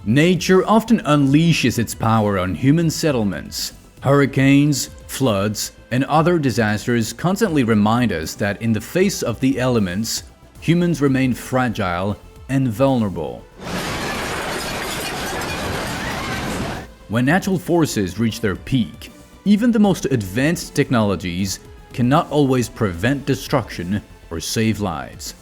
Nature often unleashes its power on human settlements. Hurricanes, floods, and other disasters constantly remind us that in the face of the elements, humans remain fragile and vulnerable. When natural forces reach their peak, even the most advanced technologies cannot always prevent destruction or save lives.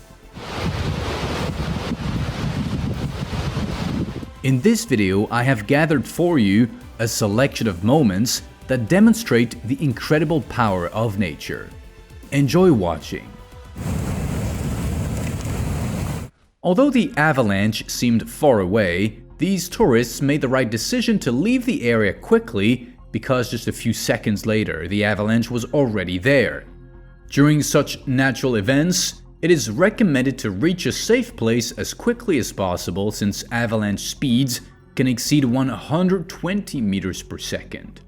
In this video, I have gathered for you a selection of moments that demonstrate the incredible power of nature. Enjoy watching. Although the avalanche seemed far away, these tourists made the right decision to leave the area quickly because just a few seconds later, the avalanche was already there. During such natural events, it is recommended to reach a safe place as quickly as possible since avalanche speeds can exceed 120 meters per second.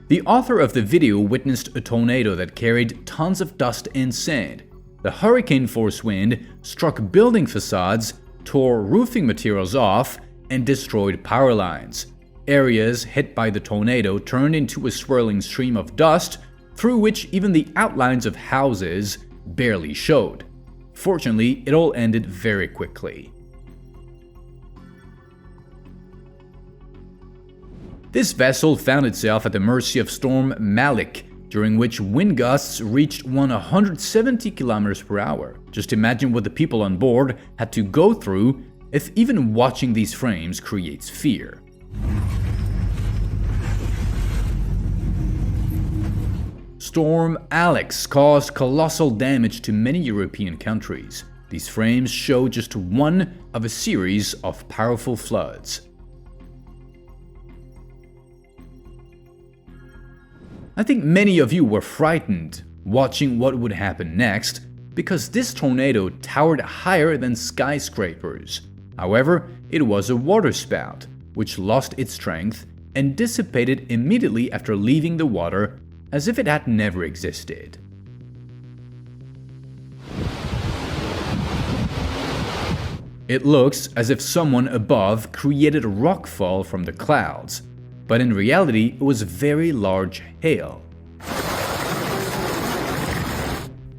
The author of the video witnessed a tornado that carried tons of dust and sand. The hurricane-force wind struck building facades, tore roofing materials off, and destroyed power lines. Areas hit by the tornado turned into a swirling stream of dust, through which even the outlines of houses barely showed. Fortunately, it all ended very quickly. This vessel found itself at the mercy of Storm Malik, during which wind gusts reached 170 kilometers per hour. Just imagine what the people on board had to go through if even watching these frames creates fear. Storm Alex caused colossal damage to many European countries. These frames show just one of a series of powerful floods. I think many of you were frightened watching what would happen next because this tornado towered higher than skyscrapers. However, it was a waterspout, which lost its strength and dissipated immediately after leaving the water as if it had never existed. It looks as if someone above created a rockfall from the clouds, but in reality it was very large hail.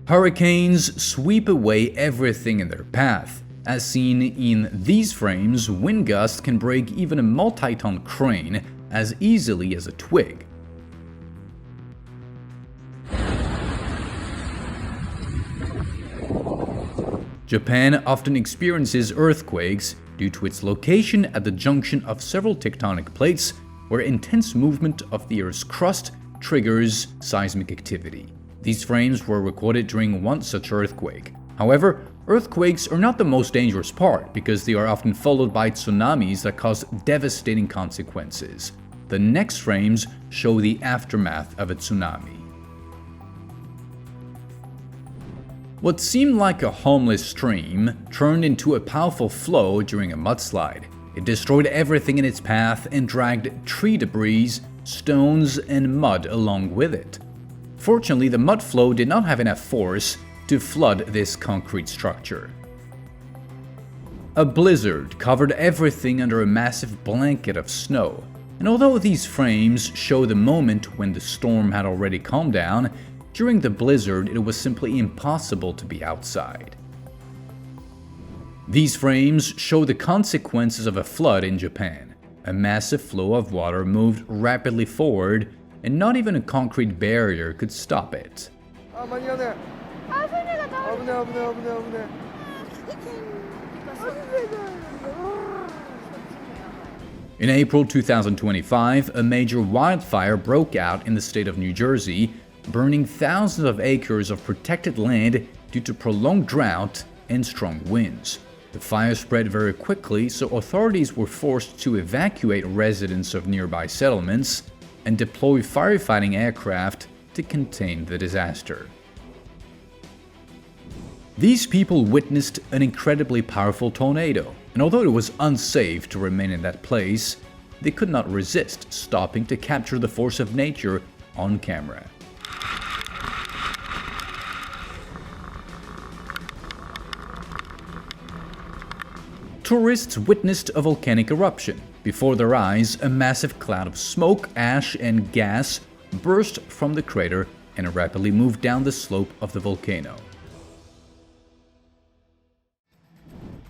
Hurricanes sweep away everything in their path. As seen in these frames, wind gusts can break even a multi-ton crane as easily as a twig. Japan often experiences earthquakes due to its location at the junction of several tectonic plates where intense movement of the Earth's crust triggers seismic activity. These frames were recorded during one such earthquake. However, earthquakes are not the most dangerous part because they are often followed by tsunamis that cause devastating consequences. The next frames show the aftermath of a tsunami. What seemed like a harmless stream turned into a powerful flow during a mudslide. It destroyed everything in its path and dragged tree debris, stones, and mud along with it. Fortunately, the mud flow did not have enough force to flood this concrete structure. A blizzard covered everything under a massive blanket of snow, and although these frames show the moment when the storm had already calmed down, during the blizzard it was simply impossible to be outside. These frames show the consequences of a flood in Japan. A massive flow of water moved rapidly forward, and not even a concrete barrier could stop it. In April 2025, a major wildfire broke out in the state of New Jersey, burning thousands of acres of protected land due to prolonged drought and strong winds. The fire spread very quickly, so authorities were forced to evacuate residents of nearby settlements and deploy firefighting aircraft to contain the disaster. These people witnessed an incredibly powerful tornado, and although it was unsafe to remain in that place, they could not resist stopping to capture the force of nature on camera. tourists witnessed a volcanic eruption. Before their eyes, a massive cloud of smoke, ash, and gas burst from the crater and rapidly moved down the slope of the volcano.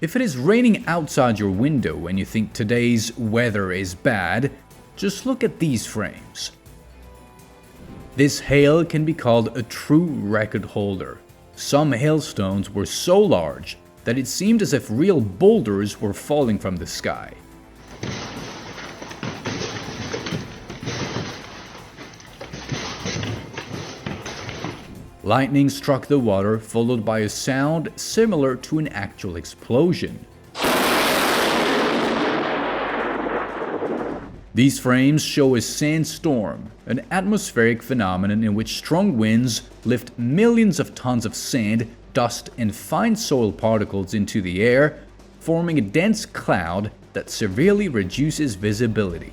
If it is raining outside your window and you think today's weather is bad, just look at these frames. This hail can be called a true record holder. Some hailstones were so large that it seemed as if real boulders were falling from the sky. Lightning struck the water, followed by a sound similar to an actual explosion. These frames show a sandstorm, an atmospheric phenomenon in which strong winds lift millions of tons of sand, dust, and fine soil particles into the air, forming a dense cloud that severely reduces visibility.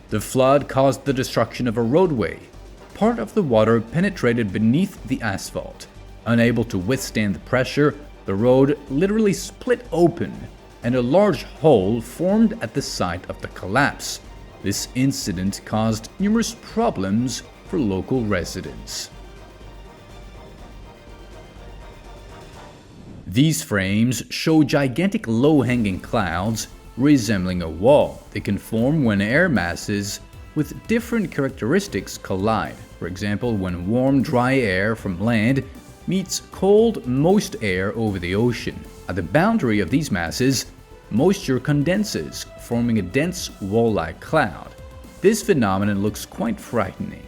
The flood caused the destruction of a roadway. Part of the water penetrated beneath the asphalt. Unable to withstand the pressure, the road literally split open, and a large hole formed at the site of the collapse. This incident caused numerous problems for local residents. These frames show gigantic low-hanging clouds resembling a wall. They can form when air masses with different characteristics collide. For example, when warm, dry air from land meets cold, moist air over the ocean. At the boundary of these masses, moisture condenses, forming a dense wall-like cloud. This phenomenon looks quite frightening.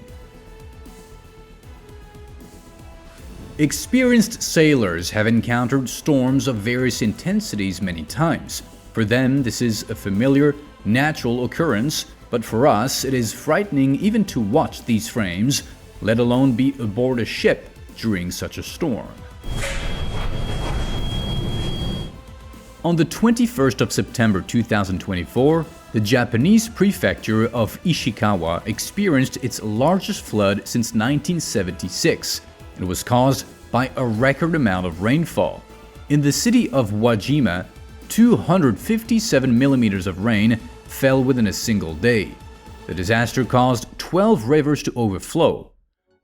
Experienced sailors have encountered storms of various intensities many times. For them, this is a familiar, natural occurrence, but for us, it is frightening even to watch these frames, let alone be aboard a ship during such a storm. On the 21st of September 2024, the Japanese prefecture of Ishikawa experienced its largest flood since 1976. It was caused by a record amount of rainfall. In the city of Wajima, 257 millimeters of rain fell within a single day. The disaster caused 12 rivers to overflow.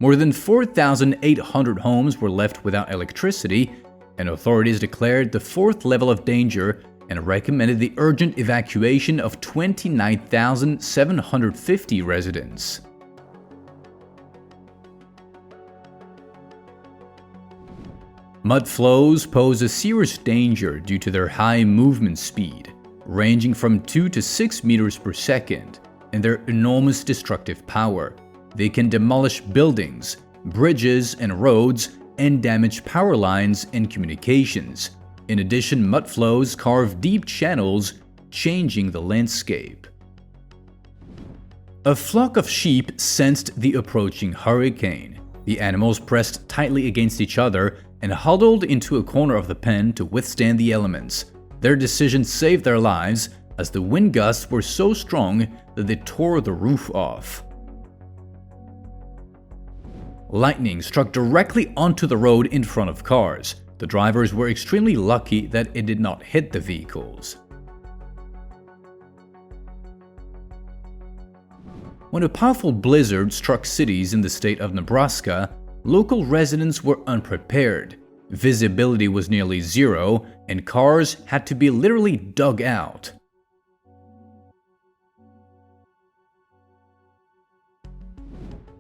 More than 4,800 homes were left without electricity, and authorities declared the fourth level of danger and recommended the urgent evacuation of 29,750 residents. Mud flows pose a serious danger due to their high movement speed, ranging from 2 to 6 meters per second, and their enormous destructive power. They can demolish buildings, bridges, and roads, and damage power lines and communications. In addition, mud flows carve deep channels, changing the landscape. A flock of sheep sensed the approaching hurricane. The animals pressed tightly against each other and huddled into a corner of the pen to withstand the elements. Their decision saved their lives, as the wind gusts were so strong that they tore the roof off. Lightning struck directly onto the road in front of cars. The drivers were extremely lucky that it did not hit the vehicles. When a powerful blizzard struck cities in the state of Nebraska, local residents were unprepared. Visibility was nearly zero, and cars had to be literally dug out.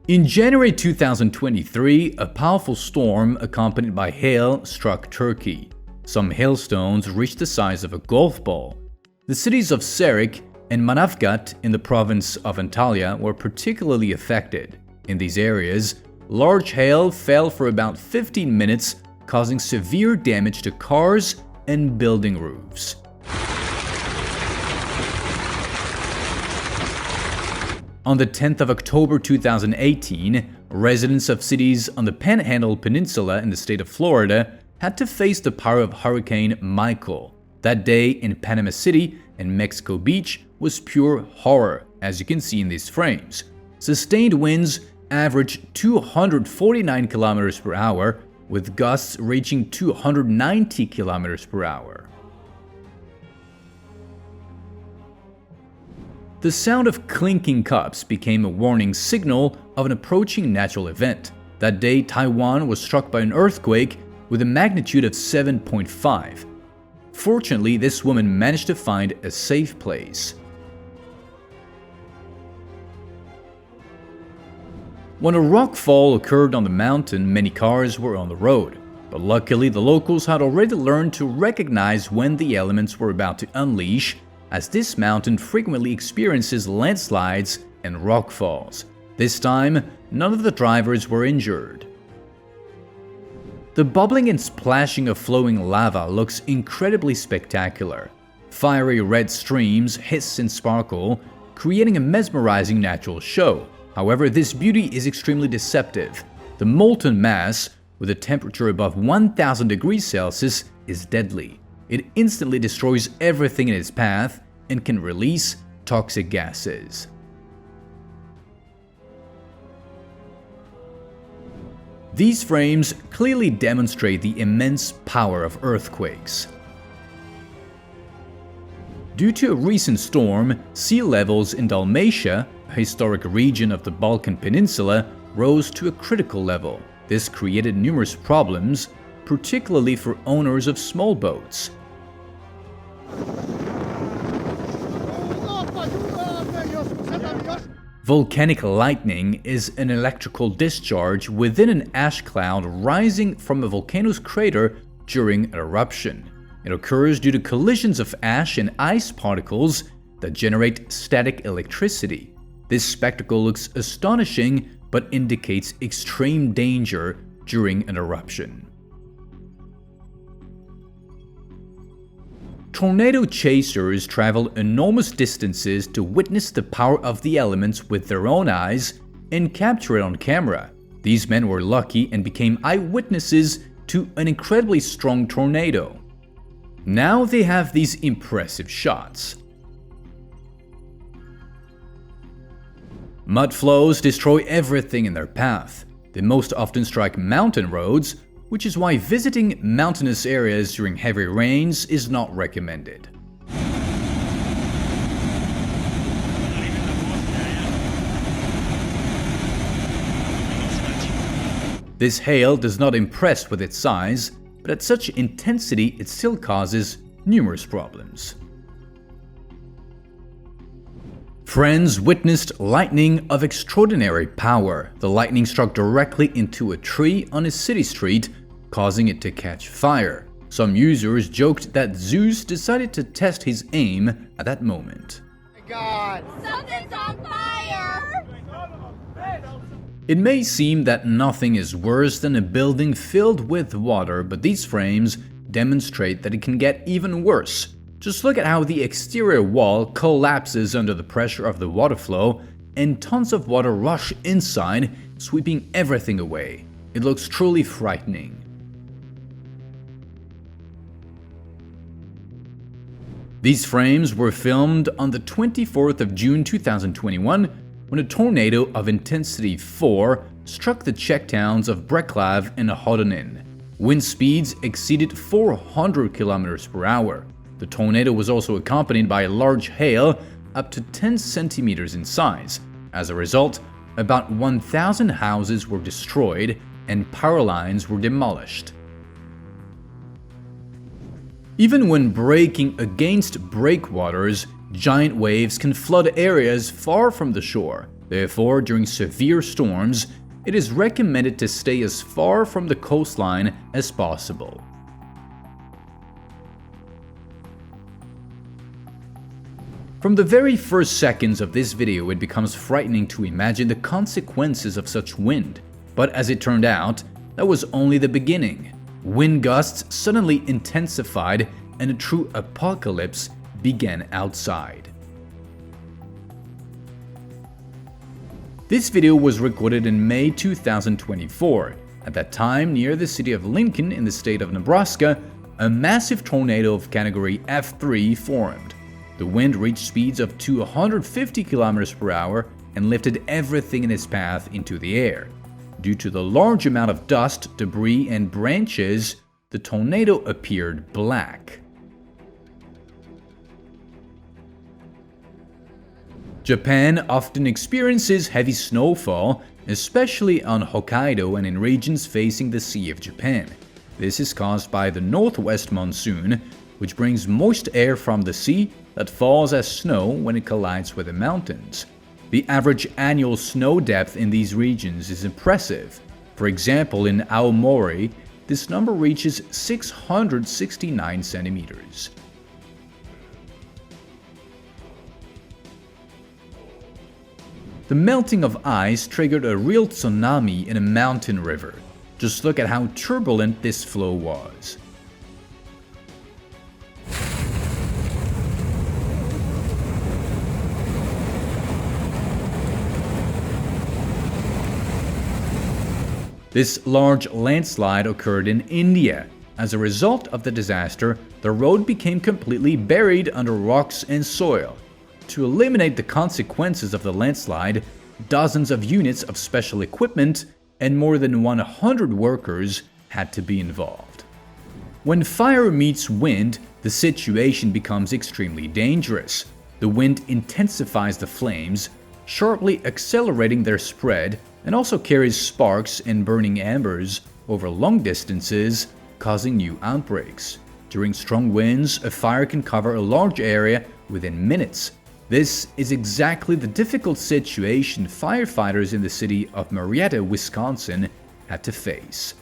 In January 2023, a powerful storm accompanied by hail struck Turkey. Some hailstones reached the size of a golf ball. The cities of Serik and Manavgat in the province of Antalya were particularly affected. In these areas, large hail fell for about 15 minutes, causing severe damage to cars and building roofs. On the 10th of October 2018, residents of cities on the Panhandle Peninsula in the state of Florida had to face the power of Hurricane Michael. That day in Panama City and Mexico Beach was pure horror, as you can see in these frames. Sustained winds averaged 249 kilometers per hour, with gusts reaching 290 kilometers per hour. The sound of clinking cups became a warning signal of an approaching natural event. That day, Taiwan was struck by an earthquake with a magnitude of 7.5. Fortunately, this woman managed to find a safe place. When a rockfall occurred on the mountain, many cars were on the road. But luckily, the locals had already learned to recognize when the elements were about to unleash, as this mountain frequently experiences landslides and rockfalls. This time, none of the drivers were injured. The bubbling and splashing of flowing lava looks incredibly spectacular. Fiery red streams hiss and sparkle, creating a mesmerizing natural show. However, this beauty is extremely deceptive. The molten mass, with a temperature above 1000 degrees Celsius, is deadly. It instantly destroys everything in its path and can release toxic gases. These frames clearly demonstrate the immense power of earthquakes. Due to a recent storm, sea levels in Dalmatia, a historic region of the Balkan Peninsula, rose to a critical level. This created numerous problems, particularly for owners of small boats. Volcanic lightning is an electrical discharge within an ash cloud rising from a volcano's crater during an eruption. It occurs due to collisions of ash and ice particles that generate static electricity. This spectacle looks astonishing but indicates extreme danger during an eruption. Tornado chasers travel enormous distances to witness the power of the elements with their own eyes and capture it on camera. These men were lucky and became eyewitnesses to an incredibly strong tornado. Now they have these impressive shots. Mud flows destroy everything in their path. They most often strike mountain roads, which is why visiting mountainous areas during heavy rains is not recommended. This hail does not impress with its size, but at such intensity it still causes numerous problems. Friends witnessed lightning of extraordinary power. The lightning struck directly into a tree on a city street, causing it to catch fire. Some users joked that Zeus decided to test his aim at that moment. Oh my God! Something's on fire! It may seem that nothing is worse than a building filled with water, but these frames demonstrate that it can get even worse. Just look at how the exterior wall collapses under the pressure of the water flow, and tons of water rush inside, sweeping everything away. It looks truly frightening. These frames were filmed on the 24th of June 2021 when a tornado of intensity 4 struck the Czech towns of Břeclav and Hodonín. Wind speeds exceeded 400 km per hour. The tornado was also accompanied by a large hail up to 10 centimeters in size. As a result, about 1,000 houses were destroyed and power lines were demolished. Even when braking against breakwaters, giant waves can flood areas far from the shore. Therefore, during severe storms, it is recommended to stay as far from the coastline as possible. From the very first seconds of this video, it becomes frightening to imagine the consequences of such wind. But as it turned out, that was only the beginning. Wind gusts suddenly intensified and a true apocalypse began outside. This video was recorded in May 2024. At that time, near the city of Lincoln in the state of Nebraska, a massive tornado of category F3 formed. The wind reached speeds of 250 km per hour and lifted everything in its path into the air. Due to the large amount of dust, debris, and branches, the tornado appeared black. Japan often experiences heavy snowfall, especially on Hokkaido and in regions facing the Sea of Japan. This is caused by the northwest monsoon, which brings moist air from the sea that falls as snow when it collides with the mountains. The average annual snow depth in these regions is impressive. For example, in Aomori, this number reaches 669 centimeters. The melting of ice triggered a real tsunami in a mountain river. Just look at how turbulent this flow was. This large landslide occurred in India. As a result of the disaster, the road became completely buried under rocks and soil. To eliminate the consequences of the landslide, dozens of units of special equipment and more than 100 workers had to be involved. When fire meets wind, the situation becomes extremely dangerous. The wind intensifies the flames, sharply accelerating their spread, and also carries sparks and burning embers over long distances, causing new outbreaks. During strong winds, a fire can cover a large area within minutes. This is exactly the difficult situation firefighters in the city of Marietta, Wisconsin had to face.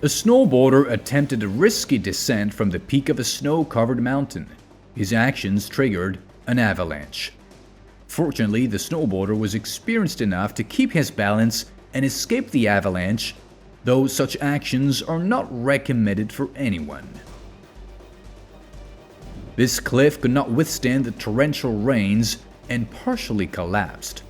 A snowboarder attempted a risky descent from the peak of a snow-covered mountain. His actions triggered an avalanche. Fortunately, the snowboarder was experienced enough to keep his balance and escape the avalanche, though such actions are not recommended for anyone. This cliff could not withstand the torrential rains and partially collapsed.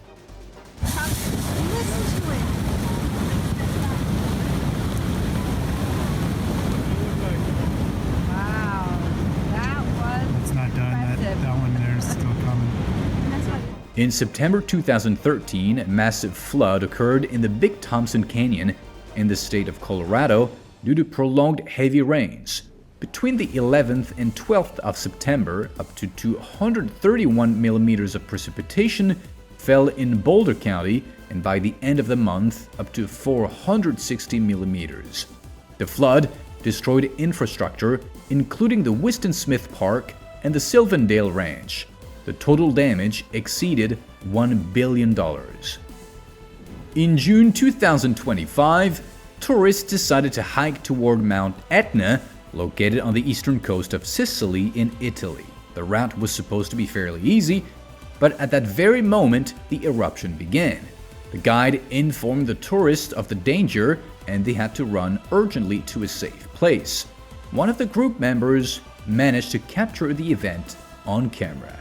In September 2013, a massive flood occurred in the Big Thompson Canyon in the state of Colorado due to prolonged heavy rains. Between the 11th and 12th of September, up to 231 millimeters of precipitation fell in Boulder County, and by the end of the month, up to 460 millimeters. The flood destroyed infrastructure, including the Winston Smith Park and the Sylvandale Ranch. The total damage exceeded $1 billion. In June 2025, tourists decided to hike toward Mount Etna, located on the eastern coast of Sicily in Italy. The route was supposed to be fairly easy, but at that very moment, the eruption began. The guide informed the tourists of the danger, and they had to run urgently to a safe place. One of the group members managed to capture the event on camera.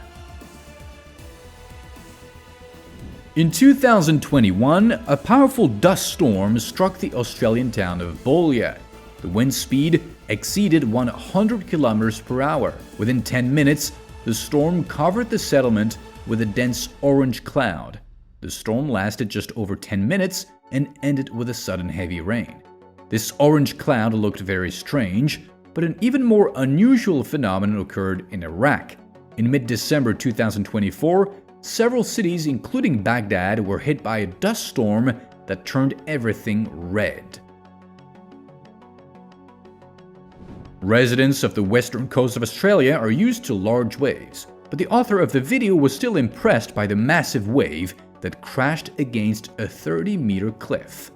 In 2021, a powerful dust storm struck the Australian town of Boulia. The wind speed exceeded 100 kilometers per hour. Within 10 minutes, the storm covered the settlement with a dense orange cloud. The storm lasted just over 10 minutes and ended with a sudden heavy rain. This orange cloud looked very strange, but an even more unusual phenomenon occurred in Iraq. In mid-December 2024, several cities, including Baghdad, were hit by a dust storm that turned everything red. Residents of the western coast of Australia are used to large waves, but the author of the video was still impressed by the massive wave that crashed against a 30-meter cliff.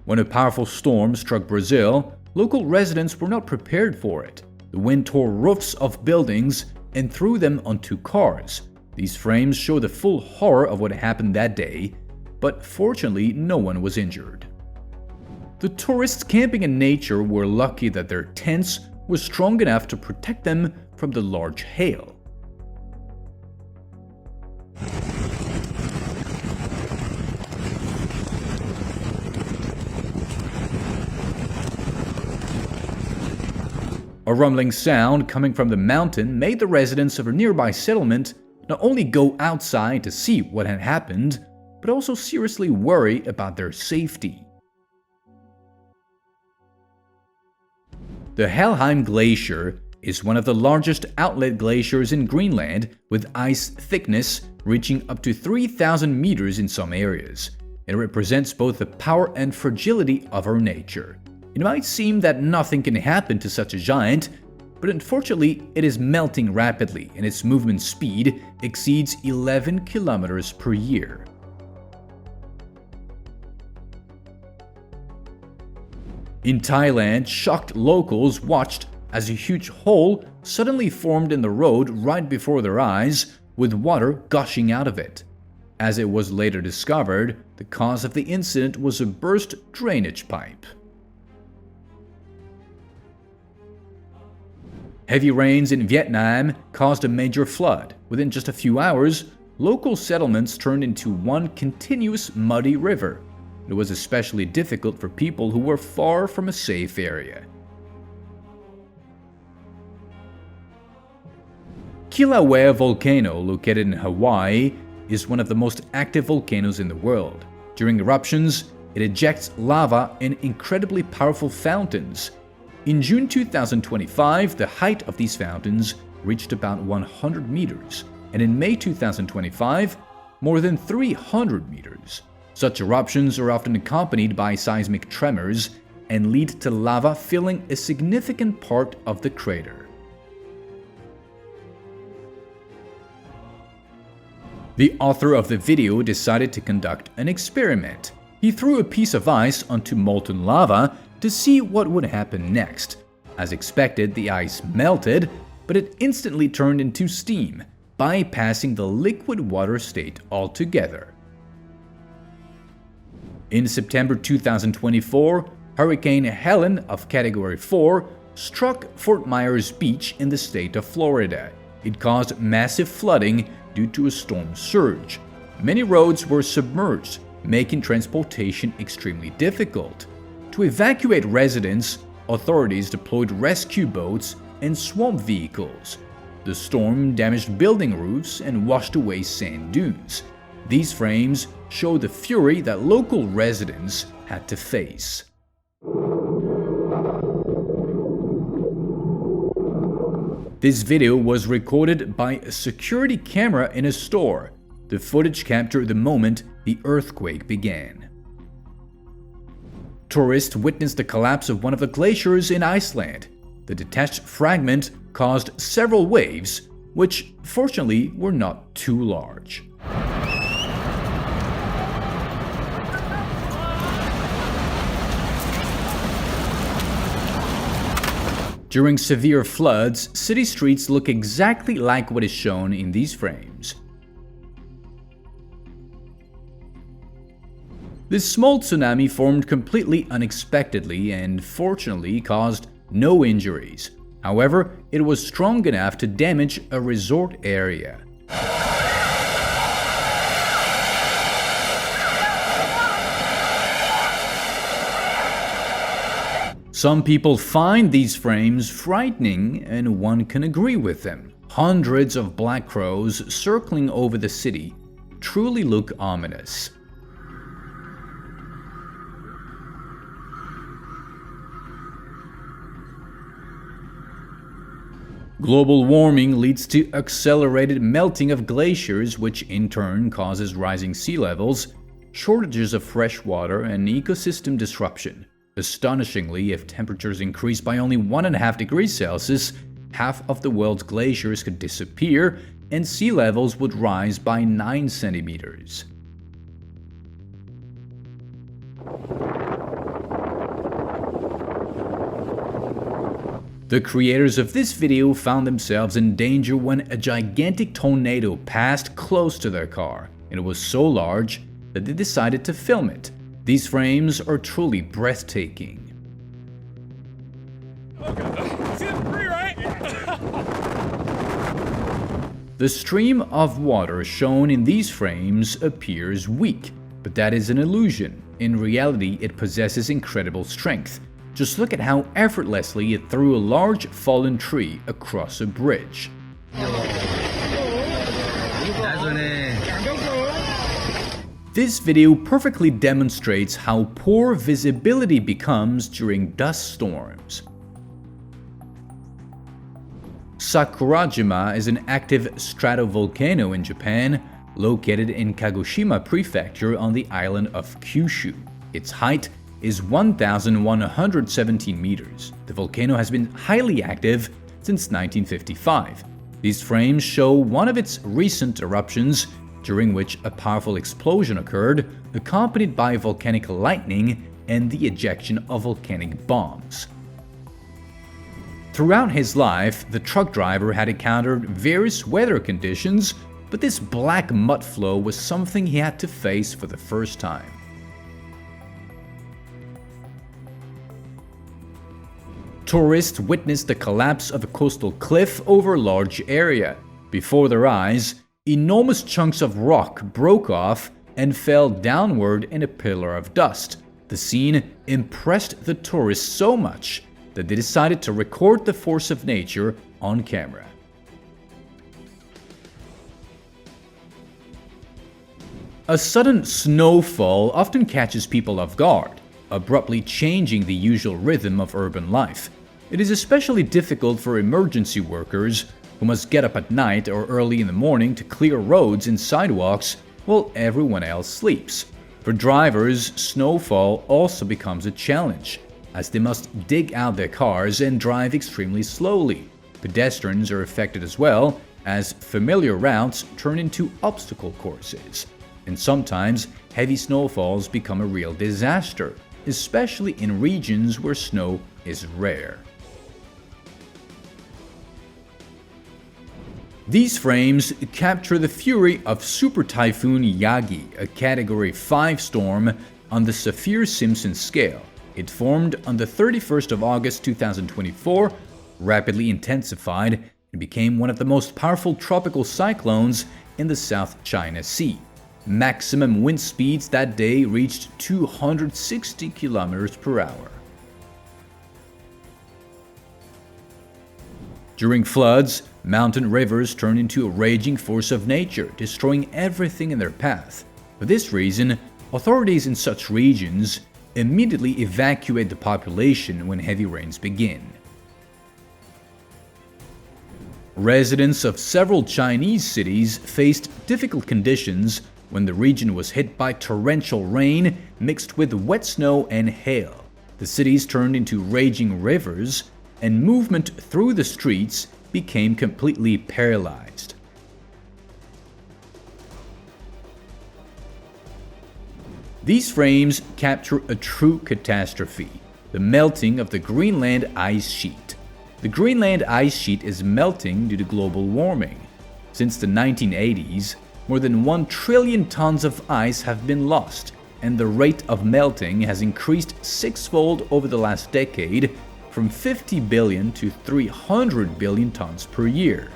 When a powerful storm struck Brazil, local residents were not prepared for it. The wind tore roofs of buildings and threw them onto cars. These frames show the full horror of what happened that day, but fortunately no one was injured. The tourists camping in nature were lucky that their tents were strong enough to protect them from the large hail. A rumbling sound coming from the mountain made the residents of a nearby settlement not only go outside to see what had happened, but also seriously worry about their safety. The Helheim Glacier is one of the largest outlet glaciers in Greenland, with ice thickness reaching up to 3,000 meters in some areas. It represents both the power and fragility of our nature. It might seem that nothing can happen to such a giant, but unfortunately it is melting rapidly and its movement speed exceeds 11 kilometers per year. In Thailand, shocked locals watched as a huge hole suddenly formed in the road right before their eyes, with water gushing out of it. As it was later discovered, the cause of the incident was a burst drainage pipe. Heavy rains in Vietnam caused a major flood. Within just a few hours, local settlements turned into one continuous muddy river. It was especially difficult for people who were far from a safe area. Kilauea volcano, located in Hawaii, is one of the most active volcanoes in the world. During eruptions, it ejects lava in incredibly powerful fountains. In June 2025, the height of these fountains reached about 100 meters, and in May 2025, more than 300 meters. Such eruptions are often accompanied by seismic tremors and lead to lava filling a significant part of the crater. The author of the video decided to conduct an experiment. He threw a piece of ice onto molten lava to see what would happen next. As expected, the ice melted, but it instantly turned into steam, bypassing the liquid water state altogether. In September 2024, Hurricane Helen of Category 4 struck Fort Myers Beach in the state of Florida. It caused massive flooding due to a storm surge. Many roads were submerged, making transportation extremely difficult. To evacuate residents, authorities deployed rescue boats and swamp vehicles. The storm damaged building roofs and washed away sand dunes. These frames show the fury that local residents had to face. This video was recorded by a security camera in a store. The footage captured the moment the earthquake began. Tourists witnessed the collapse of one of the glaciers in Iceland. The detached fragment caused several waves, which fortunately were not too large. During severe floods, city streets look exactly like what is shown in these frames. This small tsunami formed completely unexpectedly and fortunately caused no injuries. However, it was strong enough to damage a resort area. Some people find these frames frightening, and one can agree with them. Hundreds of black crows circling over the city truly look ominous. Global warming leads to accelerated melting of glaciers, which in turn causes rising sea levels, shortages of fresh water, and ecosystem disruption. Astonishingly, if temperatures increase by only 1.5 degrees Celsius, half of the world's glaciers could disappear and sea levels would rise by 9 centimeters. The creators of this video found themselves in danger when a gigantic tornado passed close to their car. It was so large that they decided to film it. These frames are truly breathtaking. The stream of water shown in these frames appears weak, but that is an illusion. In reality, it possesses incredible strength. Just look at how effortlessly it threw a large fallen tree across a bridge. This video perfectly demonstrates how poor visibility becomes during dust storms. Sakurajima is an active stratovolcano in Japan, located in Kagoshima Prefecture on the island of Kyushu. Its height is 1,117 meters. The volcano has been highly active since 1955. These frames show one of its recent eruptions, during which a powerful explosion occurred, accompanied by volcanic lightning and the ejection of volcanic bombs. Throughout his life, the truck driver had encountered various weather conditions, but this black mud flow was something he had to face for the first time. Tourists witnessed the collapse of a coastal cliff over a large area. Before their eyes, enormous chunks of rock broke off and fell downward in a pillar of dust. The scene impressed the tourists so much that they decided to record the force of nature on camera. A sudden snowfall often catches people off guard, abruptly changing the usual rhythm of urban life. It is especially difficult for emergency workers who must get up at night or early in the morning to clear roads and sidewalks while everyone else sleeps. For drivers, snowfall also becomes a challenge, as they must dig out their cars and drive extremely slowly. Pedestrians are affected as well, as familiar routes turn into obstacle courses. And sometimes, heavy snowfalls become a real disaster, especially in regions where snow is rare. These frames capture the fury of Super Typhoon Yagi, a Category 5 storm on the Saffir-Simpson scale. It formed on the 31st of August 2024, rapidly intensified, and became one of the most powerful tropical cyclones in the South China Sea. Maximum wind speeds that day reached 260 kilometers per hour. During floods, mountain rivers turn into a raging force of nature, destroying everything in their path. For this reason, authorities in such regions immediately evacuate the population when heavy rains begin. Residents of several Chinese cities faced difficult conditions when the region was hit by torrential rain mixed with wet snow and hail. The cities turned into raging rivers, and movement through the streets became completely paralyzed. These frames capture a true catastrophe: the melting of the Greenland ice sheet. The Greenland ice sheet is melting due to global warming. Since the 1980s, more than 1 trillion tons of ice have been lost, and the rate of melting has increased sixfold over the last decade, from 50 billion to 300 billion tons per year.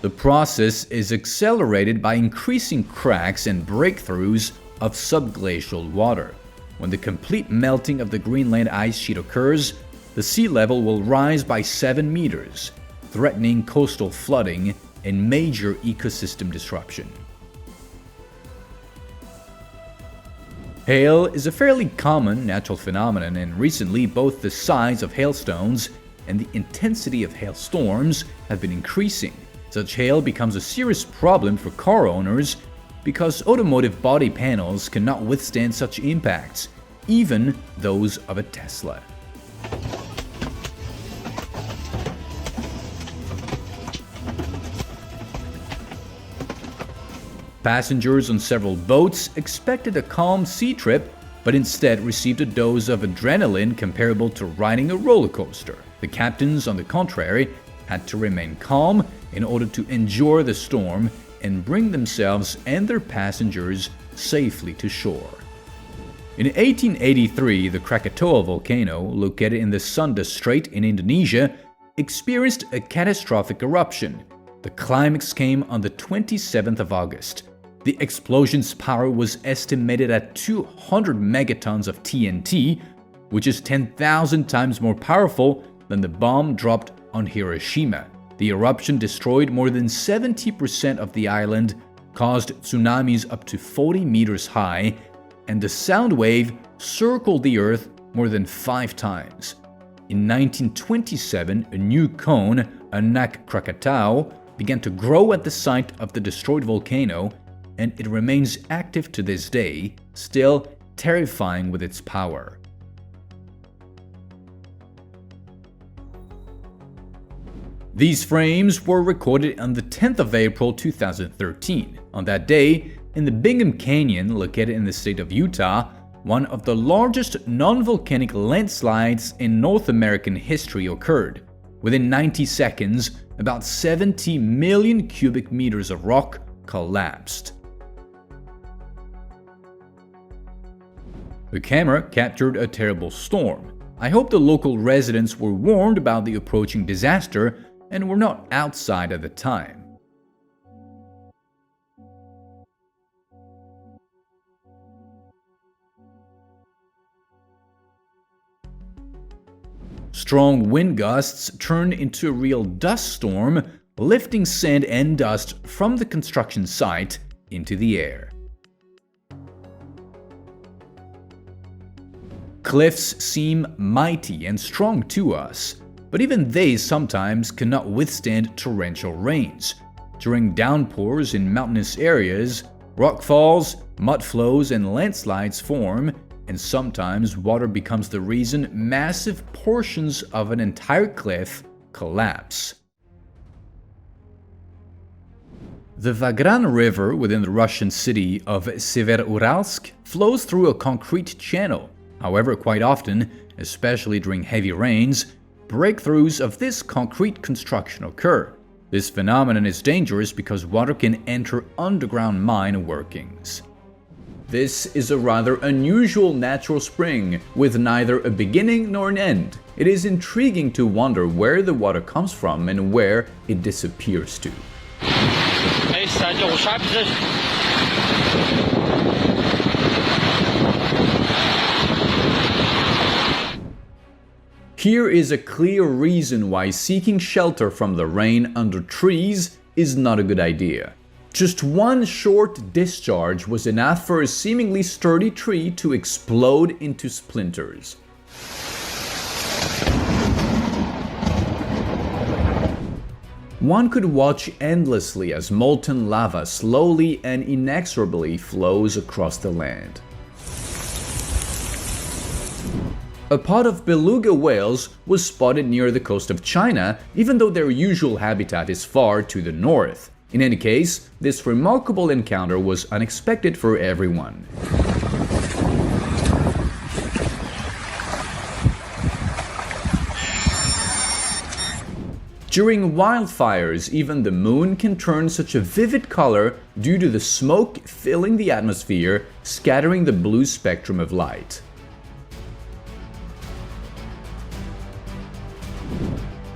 The process is accelerated by increasing cracks and breakthroughs of subglacial water. When the complete melting of the Greenland ice sheet occurs, the sea level will rise by 7 meters, threatening coastal flooding and major ecosystem disruption. Hail is a fairly common natural phenomenon, and recently both the size of hailstones and the intensity of hailstorms have been increasing. Such hail becomes a serious problem for car owners because automotive body panels cannot withstand such impacts, even those of a Tesla. Passengers on several boats expected a calm sea trip, but instead received a dose of adrenaline comparable to riding a roller coaster. The captains, on the contrary, had to remain calm in order to endure the storm and bring themselves and their passengers safely to shore. In 1883, the Krakatoa volcano, located in the Sunda Strait in Indonesia, experienced a catastrophic eruption. The climax came on the 27th of August. The explosion's power was estimated at 200 megatons of TNT, which is 10,000 times more powerful than the bomb dropped on Hiroshima. The eruption destroyed more than 70% of the island, caused tsunamis up to 40 meters high, and the sound wave circled the Earth more than 5 times. In 1927, a new cone, Anak Krakatau, began to grow at the site of the destroyed volcano, and it remains active to this day, still terrifying with its power. These frames were recorded on the 10th of April 2013. On that day, in the Bingham Canyon, located in the state of Utah, one of the largest non-volcanic landslides in North American history occurred. Within 90 seconds, about 70 million cubic meters of rock collapsed. The camera captured a terrible storm. I hope the local residents were warned about the approaching disaster and were not outside at the time. Strong wind gusts turned into a real dust storm, lifting sand and dust from the construction site into the air. Cliffs seem mighty and strong to us, but even they sometimes cannot withstand torrential rains. During downpours in mountainous areas, rockfalls, mudflows, and landslides form, and sometimes water becomes the reason massive portions of an entire cliff collapse. The Vagran River within the Russian city of Severuralsk flows through a concrete channel. However, quite often, especially during heavy rains, breakthroughs of this concrete construction occur. This phenomenon is dangerous because water can enter underground mine workings. This is a rather unusual natural spring, with neither a beginning nor an end. It is intriguing to wonder where the water comes from and where it disappears to. Here is a clear reason why seeking shelter from the rain under trees is not a good idea. Just one short discharge was enough for a seemingly sturdy tree to explode into splinters. One could watch endlessly as molten lava slowly and inexorably flows across the land. A pod of beluga whales was spotted near the coast of China, even though their usual habitat is far to the north. In any case, this remarkable encounter was unexpected for everyone. During wildfires, even the moon can turn such a vivid color due to the smoke filling the atmosphere, scattering the blue spectrum of light.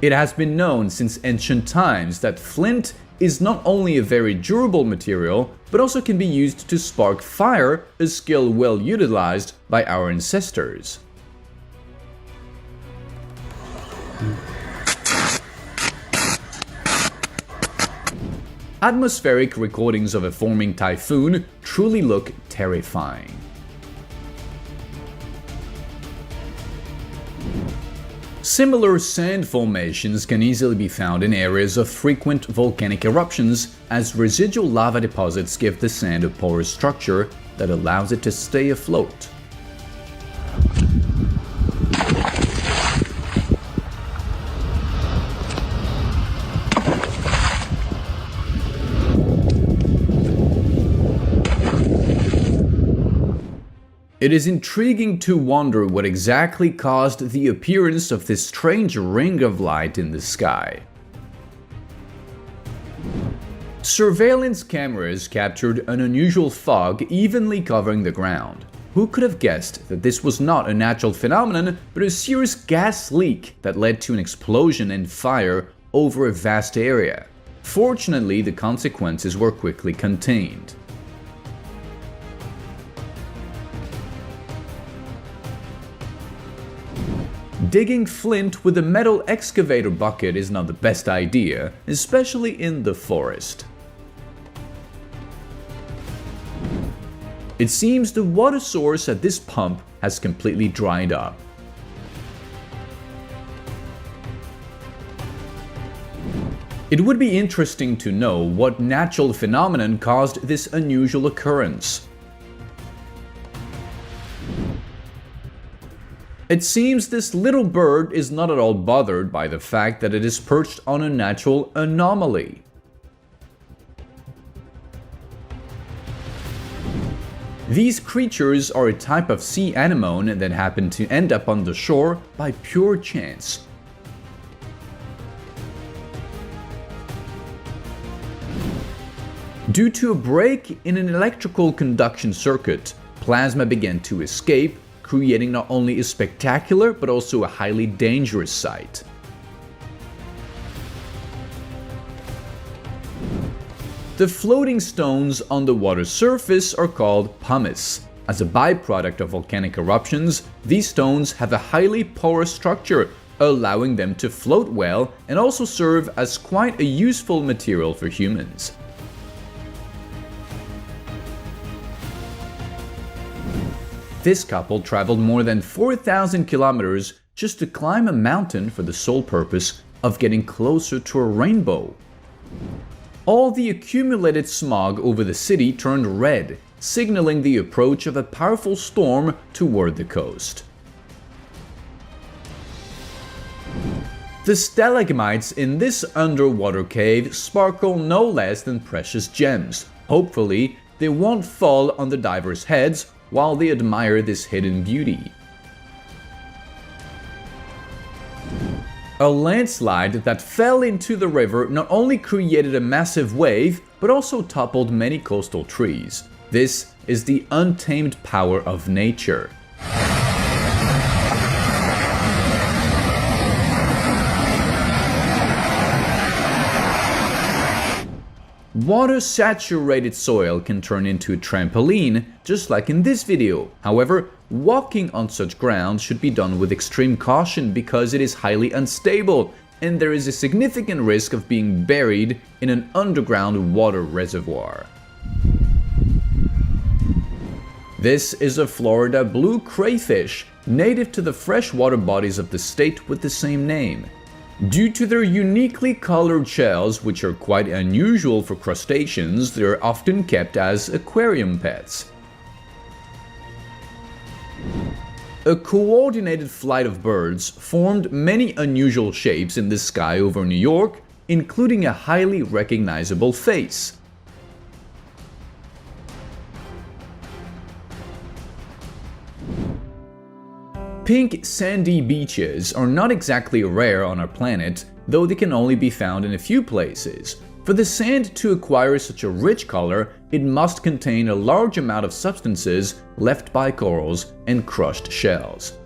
It has been known since ancient times that flint is not only a very durable material, but also can be used to spark fire, a skill well utilized by our ancestors. Atmospheric recordings of a forming typhoon truly look terrifying. Similar sand formations can easily be found in areas of frequent volcanic eruptions, as residual lava deposits give the sand a porous structure that allows it to stay afloat. It is intriguing to wonder what exactly caused the appearance of this strange ring of light in the sky. Surveillance cameras captured an unusual fog evenly covering the ground. Who could have guessed that this was not a natural phenomenon, but a serious gas leak that led to an explosion and fire over a vast area? Fortunately, the consequences were quickly contained. digging flint with a metal excavator bucket is not the best idea, especially in the forest. It seems the water source at this pump has completely dried up. It would be interesting to know what natural phenomenon caused this unusual occurrence. It seems this little bird is not at all bothered by the fact that it is perched on a natural anomaly. These creatures are a type of sea anemone that happen to end up on the shore by pure chance. Due to a break in an electrical conduction circuit, plasma began to escape, creating not only a spectacular but also a highly dangerous sight. The floating stones on the water surface are called pumice. As a byproduct of volcanic eruptions, these stones have a highly porous structure, allowing them to float well and also serve as quite a useful material for humans. This couple traveled more than 4,000 kilometers just to climb a mountain for the sole purpose of getting closer to a rainbow. All the accumulated smog over the city turned red, signaling the approach of a powerful storm toward the coast. The stalagmites in this underwater cave sparkle no less than precious gems. Hopefully, they won't fall on the divers' heads while they admire this hidden beauty. A landslide that fell into the river not only created a massive wave, but also toppled many coastal trees. This is the untamed power of nature. Water-saturated soil can turn into a trampoline, just like in this video. However, walking on such ground should be done with extreme caution because it is highly unstable, and there is a significant risk of being buried in an underground water reservoir. This is a Florida blue crayfish, native to the freshwater bodies of the state with the same name. Due to their uniquely colored shells, which are quite unusual for crustaceans, they are often kept as aquarium pets. A coordinated flight of birds formed many unusual shapes in the sky over New York, including a highly recognizable face. Pink sandy beaches are not exactly rare on our planet, though they can only be found in a few places. For the sand to acquire such a rich color, it must contain a large amount of substances left by corals and crushed shells.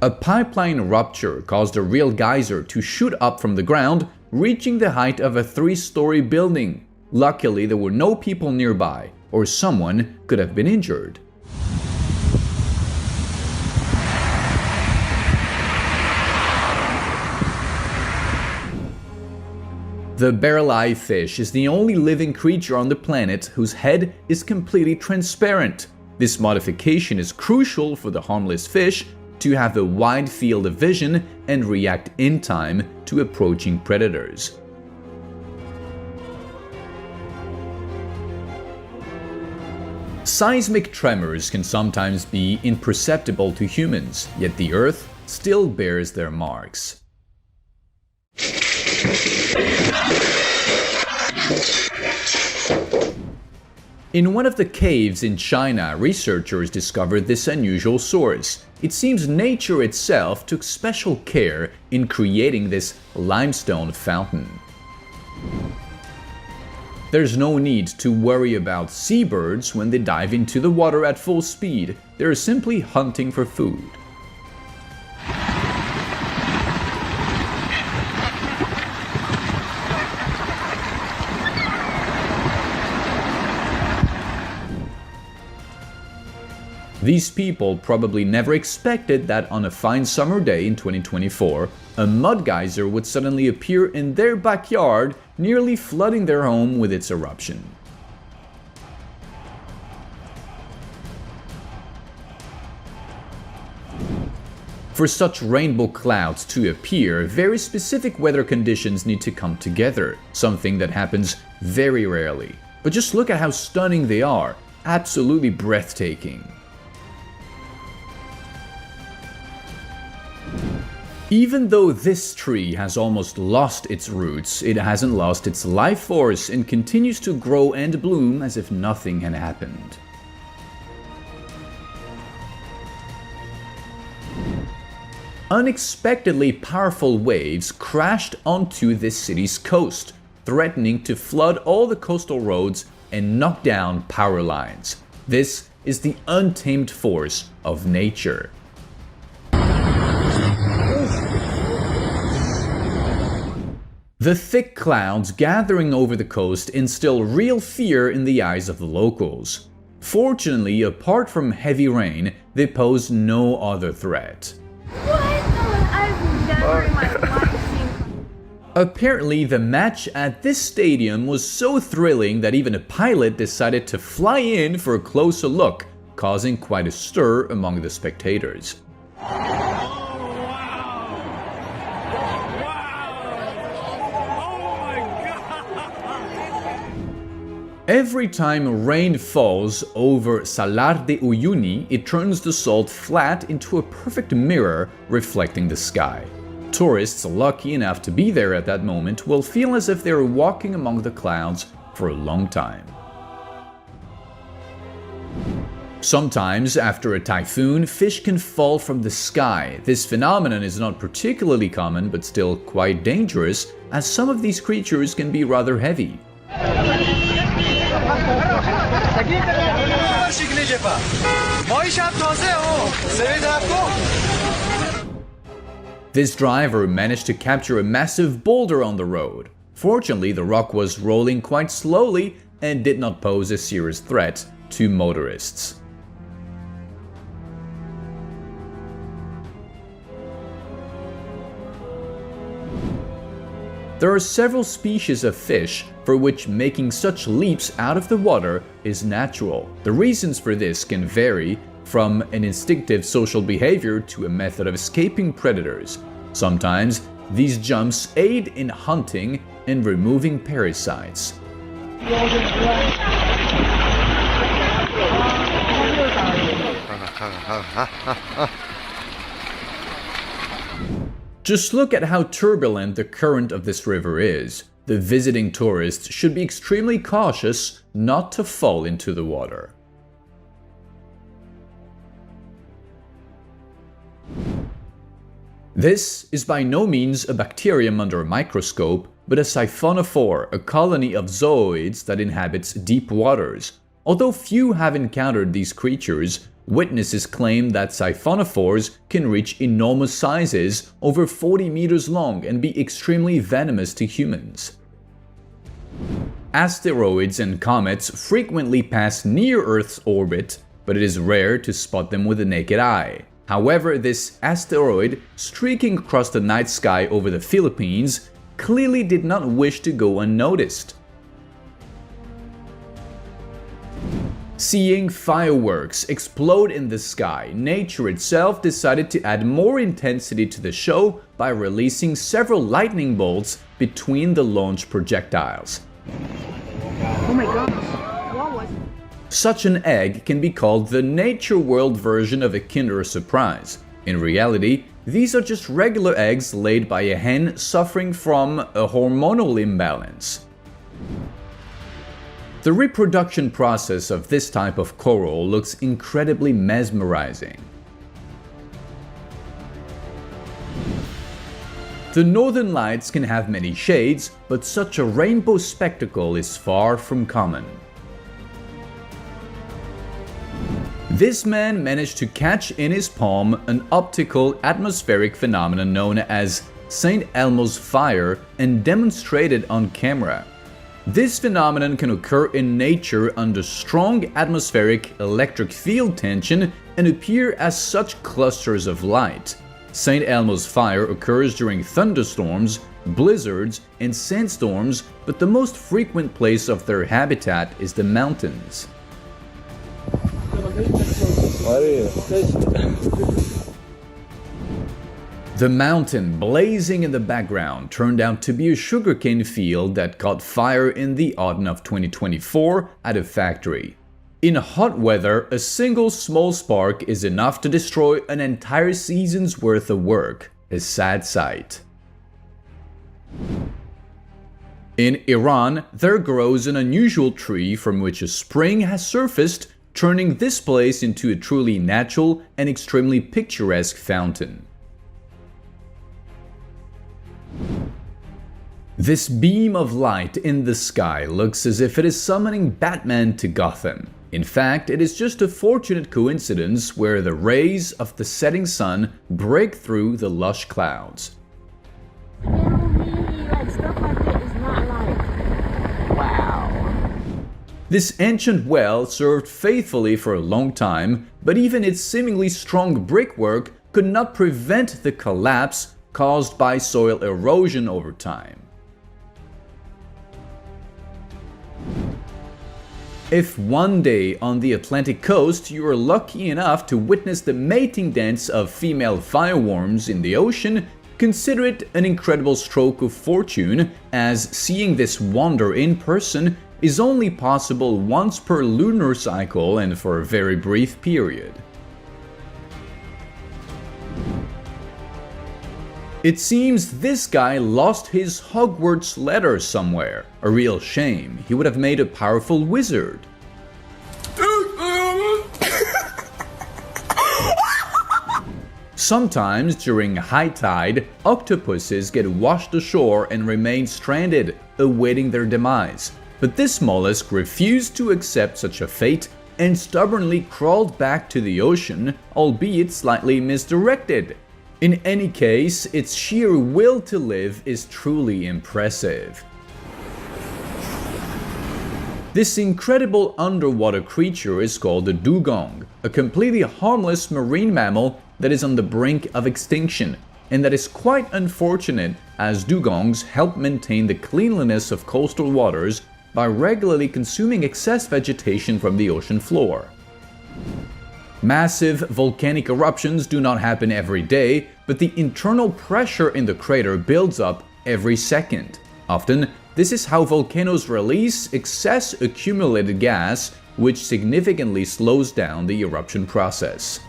A pipeline rupture caused a real geyser to shoot up from the ground, reaching the height of a 3-story building. Luckily, there were no people nearby, or someone could have been injured. The barrel-eye fish is the only living creature on the planet whose head is completely transparent. This modification is crucial for the harmless fish to have a wide field of vision and react in time to approaching predators. Seismic tremors can sometimes be imperceptible to humans, yet the Earth still bears their marks. In one of the caves in China, researchers discovered this unusual source. It seems nature itself took special care in creating this limestone fountain. There's no need to worry about seabirds when they dive into the water at full speed. They're simply hunting for food. These people probably never expected that on a fine summer day in 2024, a mud geyser would suddenly appear in their backyard, nearly flooding their home with its eruption. For such rainbow clouds to appear, very specific weather conditions need to come together, something that happens very rarely. But just look at how stunning they are, absolutely breathtaking. Even though this tree has almost lost its roots, it hasn't lost its life force and continues to grow and bloom as if nothing had happened. Unexpectedly powerful waves crashed onto this city's coast, threatening to flood all the coastal roads and knock down power lines. This is the untamed force of nature. The thick clouds gathering over the coast instill real fear in the eyes of the locals. Fortunately, apart from heavy rain, they pose no other threat. I've never in my life seen. Apparently, the match at this stadium was so thrilling that even a pilot decided to fly in for a closer look, causing quite a stir among the spectators. Every time rain falls over Salar de Uyuni, it turns the salt flat into a perfect mirror reflecting the sky. Tourists lucky enough to be there at that moment will feel as if they are walking among the clouds for a long time. Sometimes, after a typhoon, fish can fall from the sky. This phenomenon is not particularly common, but still quite dangerous, as some of these creatures can be rather heavy. This driver managed to capture a massive boulder on the road. Fortunately, the rock was rolling quite slowly and did not pose a serious threat to motorists. There are several species of fish for which making such leaps out of the water is natural. The reasons for this can vary from an instinctive social behavior to a method of escaping predators. Sometimes these jumps aid in hunting and removing parasites. Just look at how turbulent the current of this river is. The visiting tourists should be extremely cautious not to fall into the water. This is by no means a bacterium under a microscope, but a siphonophore, a colony of zooids that inhabits deep waters. Although few have encountered these creatures, witnesses claim that siphonophores can reach enormous sizes, over 40 meters long, and be extremely venomous to humans. Asteroids and comets frequently pass near Earth's orbit, but it is rare to spot them with the naked eye. However, this asteroid streaking across the night sky over the Philippines clearly did not wish to go unnoticed. Seeing fireworks explode in the sky, nature itself decided to add more intensity to the show by releasing several lightning bolts between the launch projectiles. Oh my gosh, what was it? Such an egg can be called the nature world version of a Kinder Surprise. In reality, these are just regular eggs laid by a hen suffering from a hormonal imbalance. The reproduction process of this type of coral looks incredibly mesmerizing. The northern lights can have many shades, but such a rainbow spectacle is far from common. This man managed to catch in his palm an optical atmospheric phenomenon known as St. Elmo's fire and demonstrate it on camera. This phenomenon can occur in nature under strong atmospheric electric field tension and appear as such clusters of light. St. Elmo's fire occurs during thunderstorms, blizzards, and sandstorms, but the most frequent place of their habitat is the mountains. The mountain blazing in the background turned out to be a sugarcane field that caught fire in the autumn of 2024 at a factory. In hot weather, a single small spark is enough to destroy an entire season's worth of work. A sad sight. In Iran, there grows an unusual tree from which a spring has surfaced, turning this place into a truly natural and extremely picturesque fountain. This beam of light in the sky looks as if it is summoning Batman to Gotham. In fact, it is just a fortunate coincidence where the rays of the setting sun break through the lush clouds. Stuff like that is not like, wow. This ancient well served faithfully for a long time, but even its seemingly strong brickwork could not prevent the collapse caused by soil erosion over time. If one day on the Atlantic coast you are lucky enough to witness the mating dance of female fireworms in the ocean, consider it an incredible stroke of fortune, as seeing this wonder in person is only possible once per lunar cycle and for a very brief period. It seems this guy lost his Hogwarts letter somewhere. A real shame, he would have made a powerful wizard. Sometimes during high tide, octopuses get washed ashore and remain stranded, awaiting their demise. But this mollusk refused to accept such a fate and stubbornly crawled back to the ocean, albeit slightly misdirected. In any case, its sheer will to live is truly impressive. This incredible underwater creature is called a dugong, a completely harmless marine mammal that is on the brink of extinction, and that is quite unfortunate as dugongs help maintain the cleanliness of coastal waters by regularly consuming excess vegetation from the ocean floor. Massive volcanic eruptions do not happen every day, but the internal pressure in the crater builds up every second. Often, this is how volcanoes release excess accumulated gas, which significantly slows down the eruption process.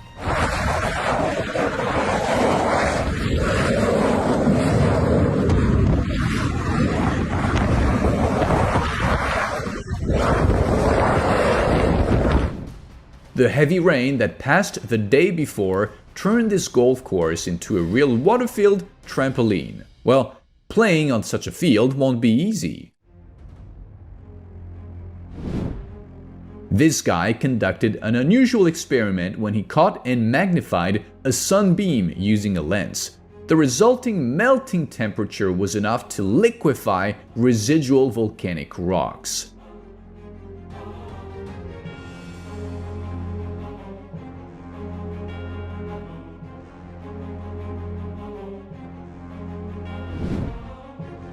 The heavy rain that passed the day before turned this golf course into a real water-filled trampoline. Well, playing on such a field won't be easy. This guy conducted an unusual experiment when he caught and magnified a sunbeam using a lens. The resulting melting temperature was enough to liquefy residual volcanic rocks.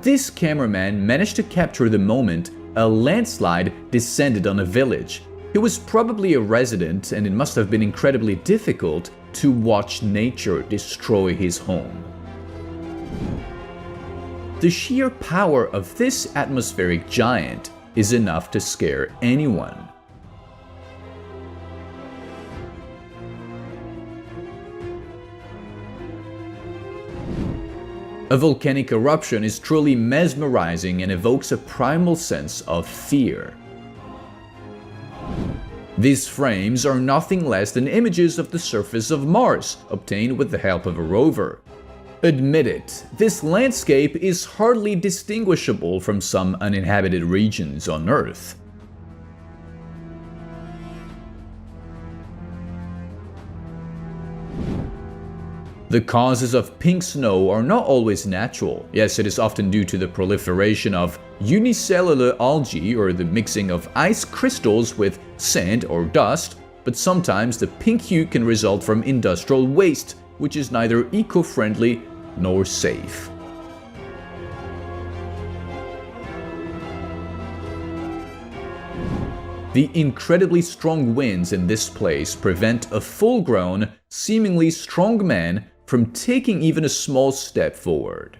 This cameraman managed to capture the moment a landslide descended on a village. He was probably a resident, and it must have been incredibly difficult to watch nature destroy his home. The sheer power of this atmospheric giant is enough to scare anyone. A volcanic eruption is truly mesmerizing and evokes a primal sense of fear. These frames are nothing less than images of the surface of Mars, obtained with the help of a rover. Admit it, this landscape is hardly distinguishable from some uninhabited regions on Earth. The causes of pink snow are not always natural. Yes, it is often due to the proliferation of unicellular algae or the mixing of ice crystals with sand or dust, but sometimes the pink hue can result from industrial waste, which is neither eco-friendly nor safe. The incredibly strong winds in this place prevent a full-grown, seemingly strong man from taking even a small step forward.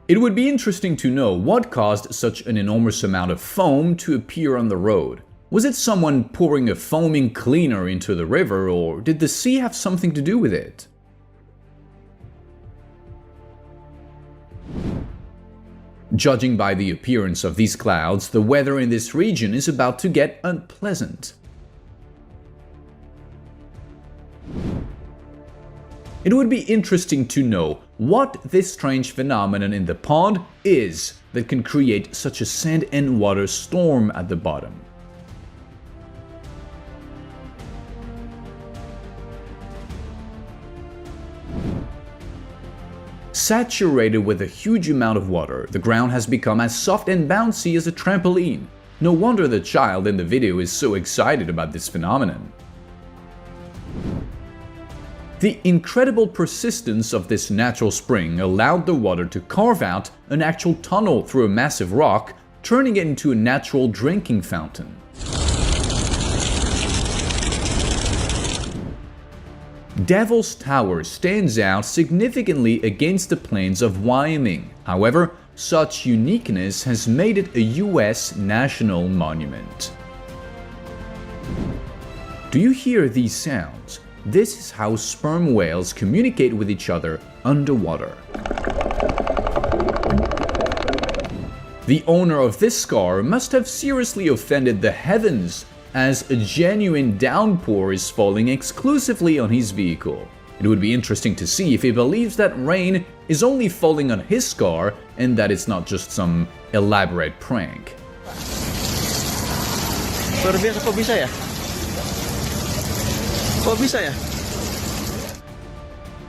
It would be interesting to know what caused such an enormous amount of foam to appear on the road. Was it someone pouring a foaming cleaner into the river, or did the sea have something to do with it? Judging by the appearance of these clouds, the weather in this region is about to get unpleasant. It would be interesting to know what this strange phenomenon in the pond is that can create such a sand and water storm at the bottom. Saturated with a huge amount of water, the ground has become as soft and bouncy as a trampoline. No wonder the child in the video is so excited about this phenomenon. The incredible persistence of this natural spring allowed the water to carve out an actual tunnel through a massive rock, turning it into a natural drinking fountain. Devil's Tower stands out significantly against the plains of Wyoming. However, such uniqueness has made it a US national monument. Do you hear these sounds? This is how sperm whales communicate with each other underwater. The owner of this scar must have seriously offended the heavens, as a genuine downpour is falling exclusively on his vehicle. It would be interesting to see if he believes that rain is only falling on his scar and that it's not just some elaborate prank. Luar biasa, kok bisa ya? Kok bisa ya?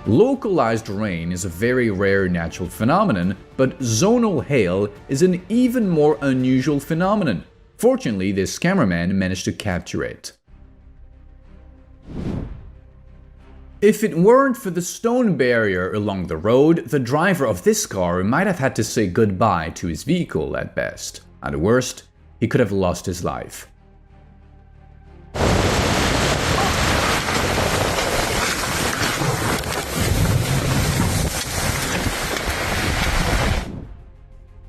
Localized rain is a very rare natural phenomenon, but zonal hail is an even more unusual phenomenon. Fortunately, this cameraman managed to capture it. If it weren't for the stone barrier along the road, the driver of this car might have had to say goodbye to his vehicle at best. At the worst, he could have lost his life.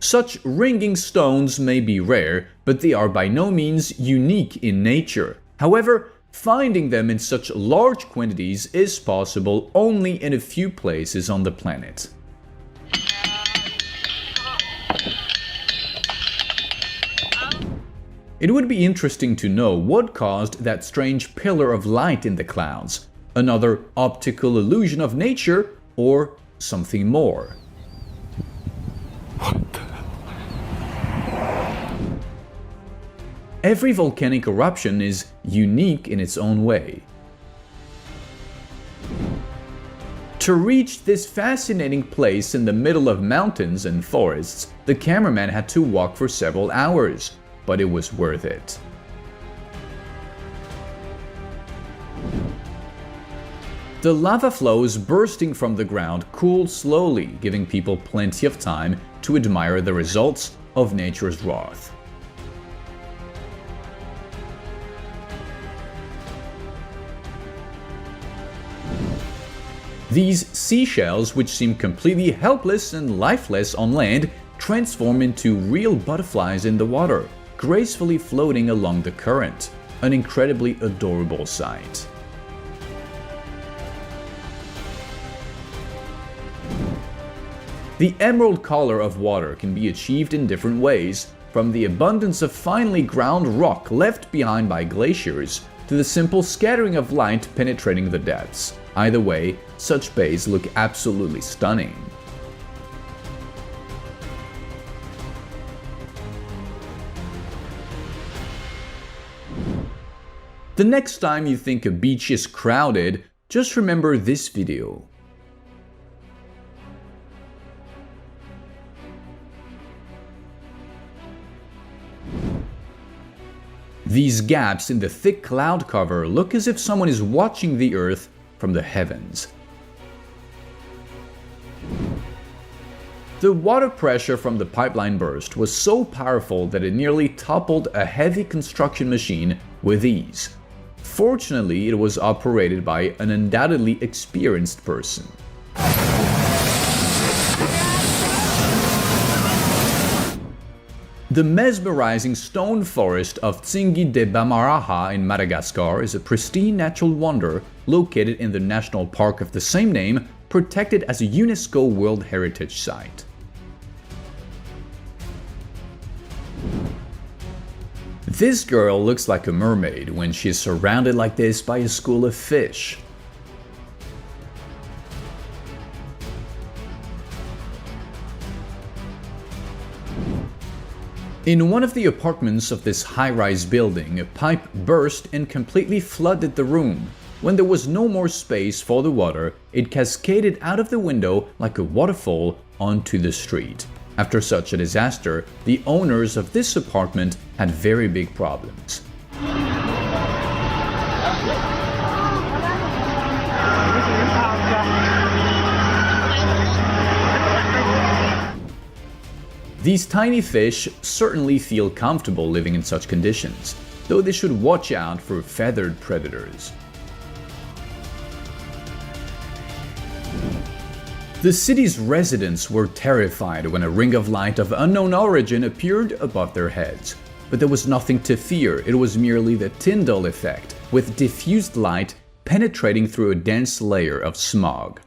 Such ringing stones may be rare, but they are by no means unique in nature. However, finding them in such large quantities is possible only in a few places on the planet. It would be interesting to know what caused that strange pillar of light in the clouds. Another optical illusion of nature, or something more. Every volcanic eruption is unique in its own way. To reach this fascinating place in the middle of mountains and forests, the cameraman had to walk for several hours, but it was worth it. The lava flows bursting from the ground cool slowly, giving people plenty of time to admire the results of nature's wrath. These seashells, which seem completely helpless and lifeless on land, transform into real butterflies in the water, gracefully floating along the current. An incredibly adorable sight. The emerald color of water can be achieved in different ways, from the abundance of finely ground rock left behind by glaciers to the simple scattering of light penetrating the depths. Either way, such bays look absolutely stunning. The next time you think a beach is crowded, just remember this video. These gaps in the thick cloud cover look as if someone is watching the Earth from the heavens. The water pressure from the pipeline burst was so powerful that it nearly toppled a heavy construction machine with ease. Fortunately, it was operated by an undoubtedly experienced person. The mesmerizing stone forest of Tsingy de Bamaraha in Madagascar is a pristine natural wonder located in the national park of the same name, protected as a UNESCO World Heritage Site. This girl looks like a mermaid when she is surrounded like this by a school of fish. In one of the apartments of this high-rise building, a pipe burst and completely flooded the room. When there was no more space for the water, it cascaded out of the window like a waterfall onto the street. After such a disaster, the owners of this apartment had very big problems. These tiny fish certainly feel comfortable living in such conditions, though they should watch out for feathered predators. The city's residents were terrified when a ring of light of unknown origin appeared above their heads. But there was nothing to fear, it was merely the Tyndall effect, with diffused light penetrating through a dense layer of smog.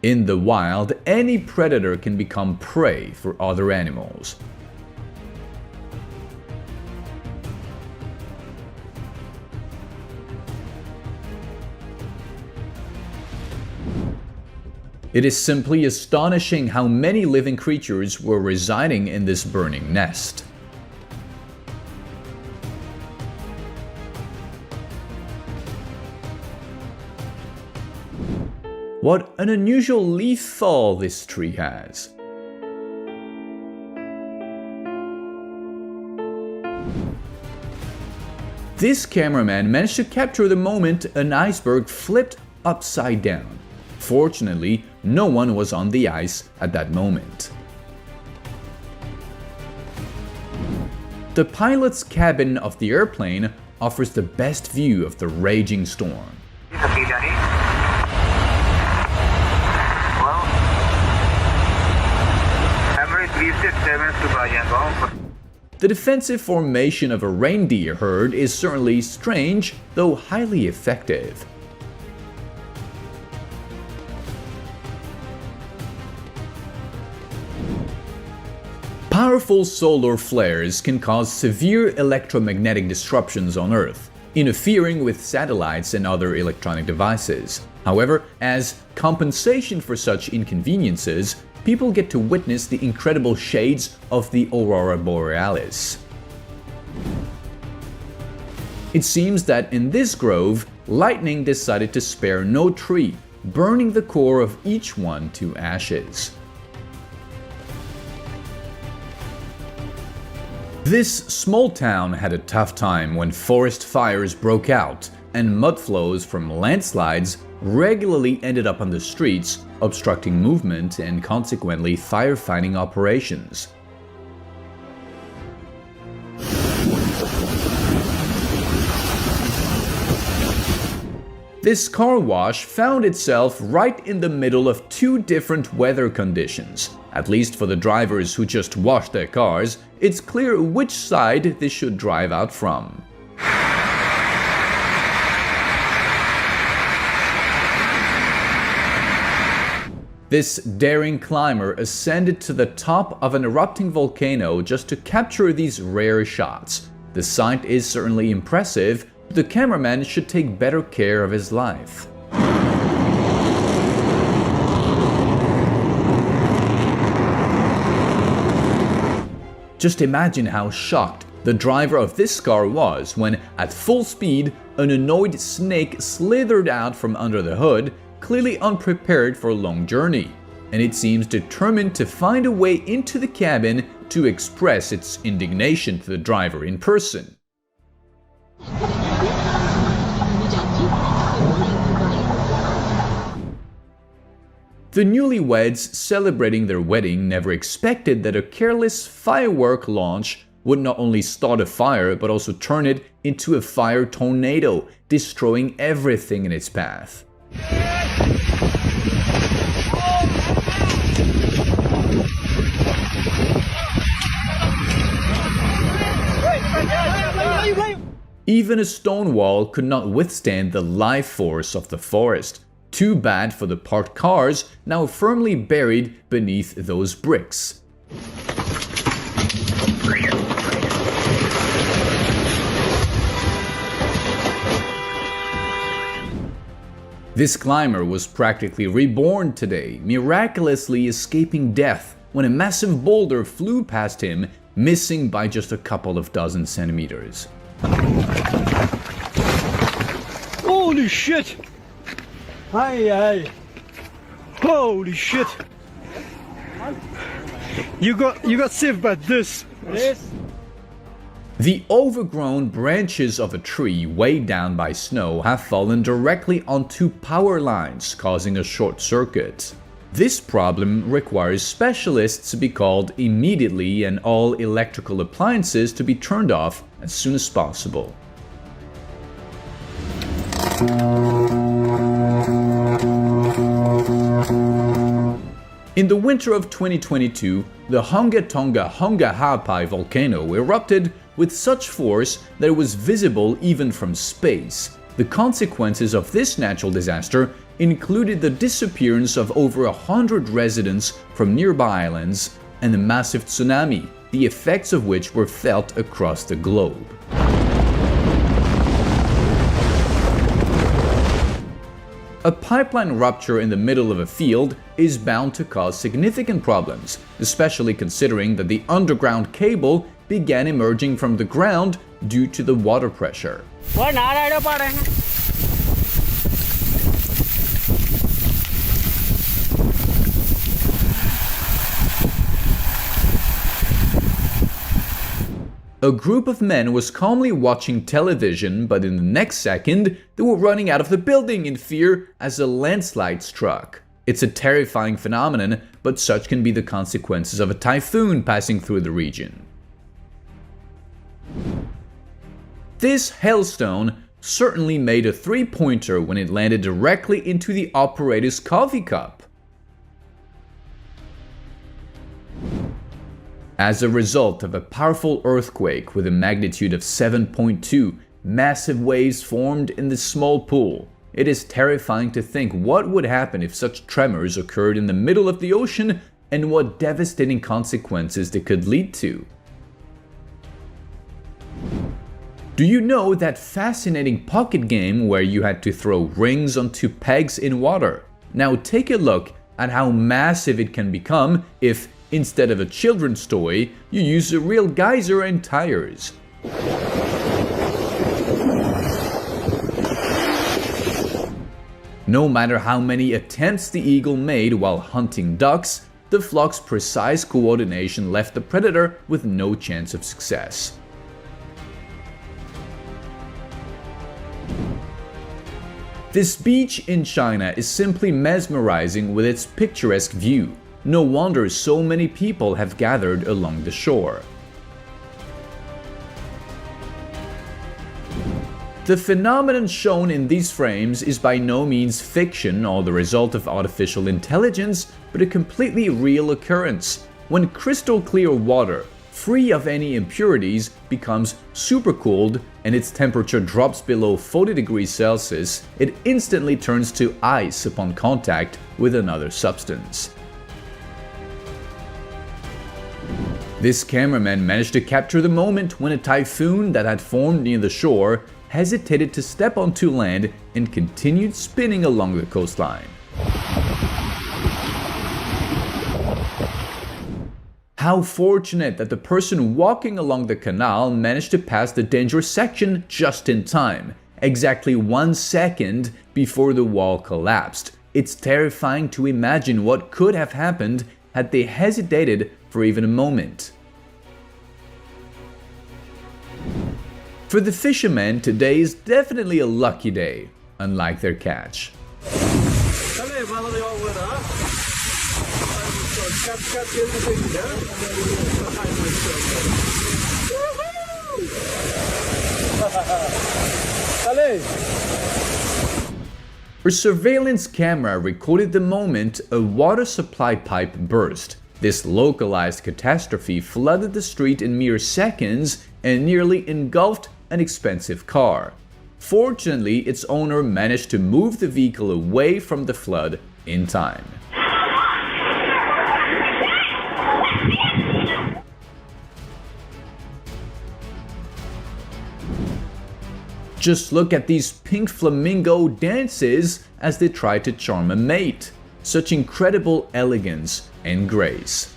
In the wild, any predator can become prey for other animals. It is simply astonishing how many living creatures were residing in this burning nest. What an unusual leaf fall this tree has. This cameraman managed to capture the moment an iceberg flipped upside down. Fortunately, no one was on the ice at that moment. The pilot's cabin of the airplane offers the best view of the raging storm. The defensive formation of a reindeer herd is certainly strange, though highly effective. Powerful solar flares can cause severe electromagnetic disruptions on Earth, interfering with satellites and other electronic devices. However, as compensation for such inconveniences, people get to witness the incredible shades of the aurora borealis. It seems that in this grove, lightning decided to spare no tree, burning the core of each one to ashes. This small town had a tough time when forest fires broke out and mudflows from landslides regularly ended up on the streets, obstructing movement and consequently firefighting operations. This car wash found itself right in the middle of two different weather conditions. At least for the drivers who just washed their cars, it's clear which side they should drive out from. This daring climber ascended to the top of an erupting volcano just to capture these rare shots. The sight is certainly impressive, but the cameraman should take better care of his life. Just imagine how shocked the driver of this car was when, at full speed, an annoyed snake slithered out from under the hood, clearly unprepared for a long journey, and it seems determined to find a way into the cabin to express its indignation to the driver in person. The newlyweds celebrating their wedding never expected that a careless firework launch would not only start a fire but also turn it into a fire tornado, destroying everything in its path. Even a stone wall could not withstand the life force of the forest. Too bad for the parked cars, now firmly buried beneath those bricks. This climber was practically reborn today, miraculously escaping death when a massive boulder flew past him, missing by just a couple of dozen centimeters. Holy shit! Hi. Holy shit! You got saved by this. Yes. The overgrown branches of a tree weighed down by snow have fallen directly onto power lines, causing a short circuit. This problem requires specialists to be called immediately and all electrical appliances to be turned off as soon as possible. In the winter of 2022, the Hunga Tonga Hunga Ha'apai volcano erupted with such force that it was visible even from space. The consequences of this natural disaster included the disappearance of over 100 residents from nearby islands and a massive tsunami, the effects of which were felt across the globe. A pipeline rupture in the middle of a field is bound to cause significant problems, especially considering that the underground cable began emerging from the ground due to the water pressure. A group of men was calmly watching television, but in the next second, they were running out of the building in fear as a landslide struck. It's a terrifying phenomenon, but such can be the consequences of a typhoon passing through the region. This hailstone certainly made a three-pointer when it landed directly into the operator's coffee cup. As a result of a powerful earthquake with a magnitude of 7.2, massive waves formed in the small pool. It is terrifying to think what would happen if such tremors occurred in the middle of the ocean and what devastating consequences they could lead to. Do you know that fascinating pocket game where you had to throw rings onto pegs in water? Now take a look at how massive it can become if, instead of a children's toy, you use a real geyser and tires. No matter how many attempts the eagle made while hunting ducks, the flock's precise coordination left the predator with no chance of success. This beach in China is simply mesmerizing with its picturesque view. No wonder so many people have gathered along the shore. The phenomenon shown in these frames is by no means fiction or the result of artificial intelligence, but a completely real occurrence. When crystal clear water, free of any impurities, becomes supercooled and its temperature drops below 40 degrees Celsius, it instantly turns to ice upon contact with another substance. This cameraman managed to capture the moment when a typhoon that had formed near the shore hesitated to step onto land and continued spinning along the coastline. How fortunate that the person walking along the canal managed to pass the dangerous section just in time, exactly 1 second before the wall collapsed. It's terrifying to imagine what could have happened had they hesitated for even a moment. For the fishermen, today is definitely a lucky day, unlike their catch. A surveillance camera recorded the moment a water supply pipe burst. This localized catastrophe flooded the street in mere seconds and nearly engulfed an expensive car. Fortunately, its owner managed to move the vehicle away from the flood in time. Just look at these pink flamingo dances as they try to charm a mate. Such incredible elegance and grace.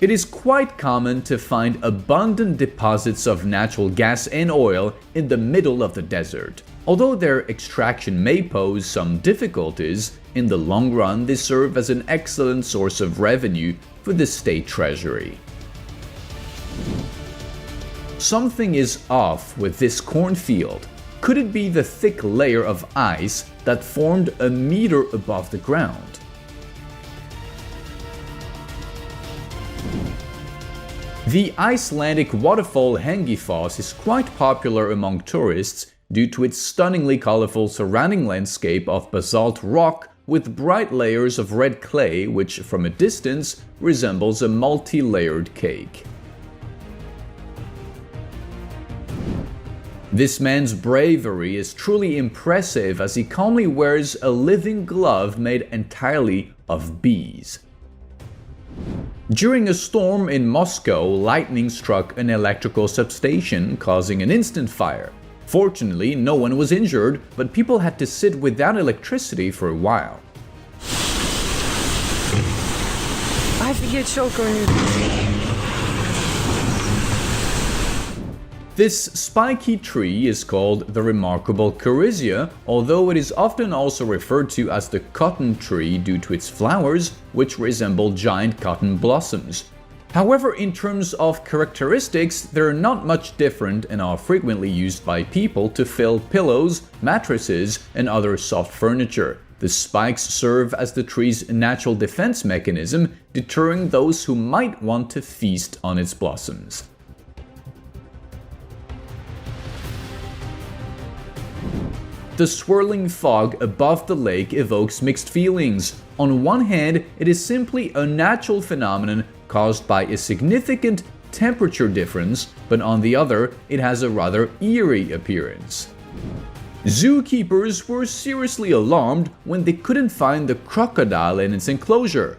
It is quite common to find abundant deposits of natural gas and oil in the middle of the desert. Although their extraction may pose some difficulties, in the long run they serve as an excellent source of revenue for the state treasury. Something is off with this cornfield. Could it be the thick layer of ice that formed a meter above the ground? The Icelandic waterfall Hengifoss is quite popular among tourists due to its stunningly colorful surrounding landscape of basalt rock with bright layers of red clay which from a distance resembles a multi-layered cake. This man's bravery is truly impressive as he calmly wears a living glove made entirely of bees. During a storm in Moscow, lightning struck an electrical substation, causing an instant fire. Fortunately, no one was injured, but people had to sit without electricity for a while. Офигеть, щелкает. This spiky tree is called the remarkable Corycia, although it is often also referred to as the cotton tree due to its flowers, which resemble giant cotton blossoms. However, in terms of characteristics, they're not much different and are frequently used by people to fill pillows, mattresses, and other soft furniture. The spikes serve as the tree's natural defense mechanism, deterring those who might want to feast on its blossoms. The swirling fog above the lake evokes mixed feelings. On one hand, it is simply a natural phenomenon caused by a significant temperature difference, but on the other, it has a rather eerie appearance. Zookeepers were seriously alarmed when they couldn't find the crocodile in its enclosure.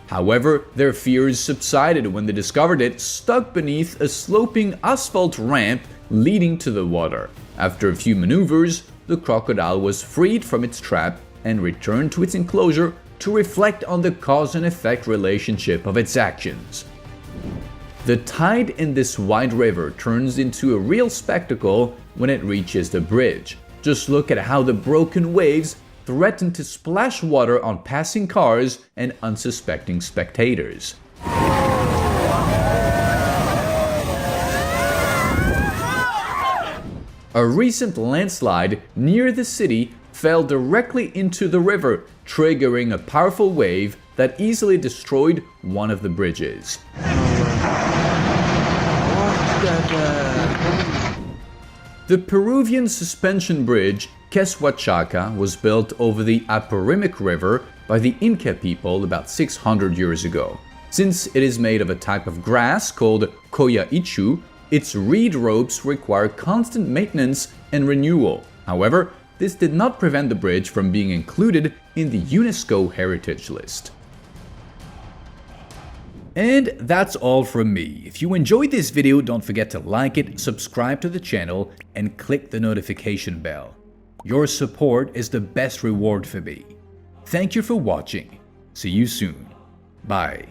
However, their fears subsided when they discovered it stuck beneath a sloping asphalt ramp leading to the water. After a few maneuvers, the crocodile was freed from its trap and returned to its enclosure to reflect on the cause and effect relationship of its actions. The tide in this wide river turns into a real spectacle when it reaches the bridge. Just look at how the broken waves threaten to splash water on passing cars and unsuspecting spectators. A recent landslide near the city fell directly into the river, triggering a powerful wave that easily destroyed one of the bridges. The Peruvian suspension bridge Queshuachaca was built over the Apurimac River by the Inca people about 600 years ago. Since it is made of a type of grass called Coya Ichu, its reed ropes require constant maintenance and renewal. However, this did not prevent the bridge from being included in the UNESCO Heritage List. And that's all from me. If you enjoyed this video, don't forget to like it, subscribe to the channel, and click the notification bell. Your support is the best reward for me. Thank you for watching. See you soon. Bye.